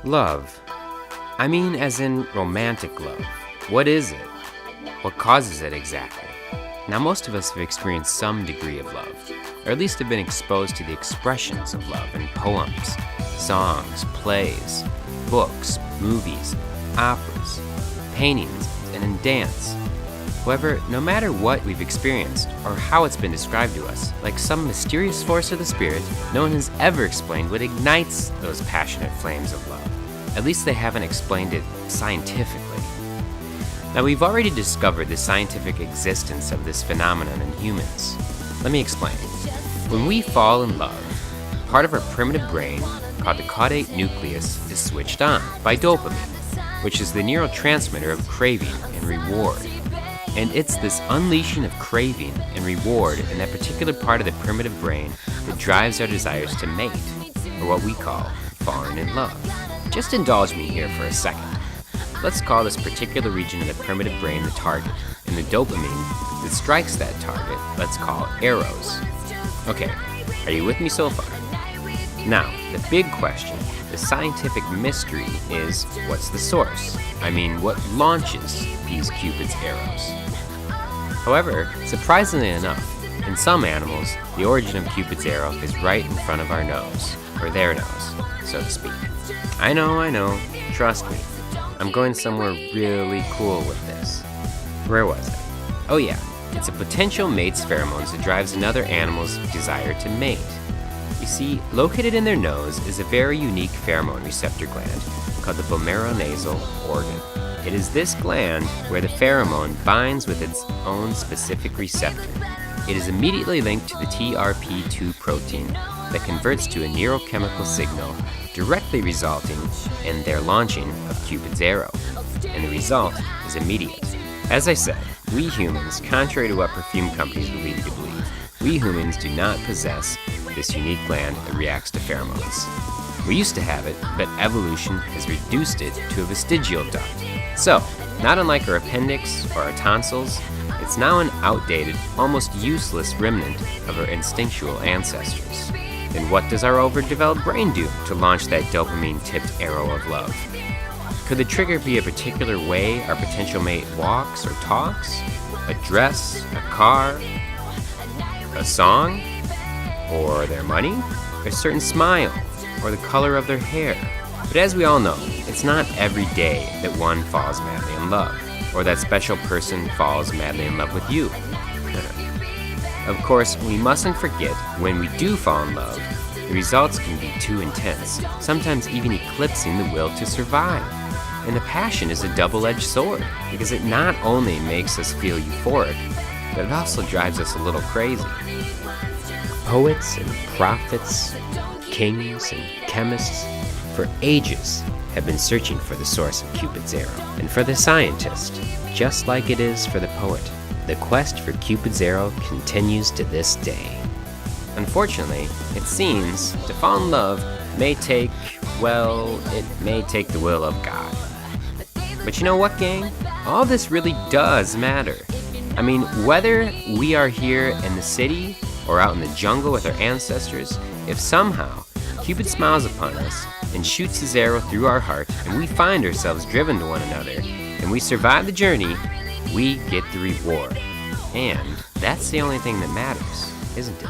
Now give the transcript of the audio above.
Love. I mean, as in romantic love. What is it? What causes it exactly? Now, most of us have experienced some degree of love, or at least have been exposed to the expressions of love in poems, songs, plays, books, movies, operas, paintings, and in dance. However, no matter what we've experienced or how it's been described to us, like some mysterious force of the spirit, no one has ever explained what ignites those passionate flames of love. At least they haven't explained it scientifically. Now, we've already discovered the scientific existence of this phenomenon in humans. Let me explain. When we fall in love, part of our primitive brain, called the caudate nucleus, is switched on by dopamine, which is the neurotransmitter of craving and reward. And it's this unleashing of craving and reward in that particular part of the primitive brain that drives our desires to mate, or what we call falling in love. Just indulge me here for a second. Let's call this particular region of the primitive brain the target, and the dopamine that strikes that target, let's call eros. Okay, are you with me so far? Now, the big question, the scientific mystery is, what's the source? I mean, what launches these Cupid's arrows? However, surprisingly enough, in some animals, the origin of Cupid's arrow is right in front of our nose, or their nose, so to speak. I know, trust me. I'm going somewhere really cool with this. Where was I? Oh yeah, it's a potential mate's pheromones that drives another animal's desire to mate. You see, located in their nose is a very unique pheromone receptor gland called the vomeronasal organ. It is this gland where the pheromone binds with its own specific receptor. It is immediately linked to the TRP2 protein that converts to a neurochemical signal, directly resulting in their launching of Cupid's arrow. And the result is immediate. As I said, we humans, contrary to what perfume companies would lead you to believe, we humans do not possess this unique gland that reacts to pheromones. We used to have it, but evolution has reduced it to a vestigial duct. So, not unlike our appendix or our tonsils, it's now an outdated, almost useless remnant of our instinctual ancestors. Then what does our overdeveloped brain do to launch that dopamine-tipped arrow of love? Could the trigger be a particular way our potential mate walks or talks? A dress, a car, a song, or their money? A certain smile, or the color of their hair? But as we all know, it's not every day that one falls madly in love, or that special person falls madly in love with you. Of course, we mustn't forget when we do fall in love, the results can be too intense, sometimes even eclipsing the will to survive. And the passion is a double-edged sword, because it not only makes us feel euphoric, but it also drives us a little crazy. Poets and prophets, kings and chemists, for ages have been searching for the source of Cupid's arrow. And for the scientist, just like it is for the poet, the quest for Cupid's arrow continues to this day. Unfortunately, it seems to fall in love may take the will of God. But you know what, gang? All this really does matter. I mean, whether we are here in the city or out in the jungle with our ancestors, if somehow Cupid smiles upon us and shoots his arrow through our heart and we find ourselves driven to one another and we survive the journey, we get the reward. And that's the only thing that matters, isn't it?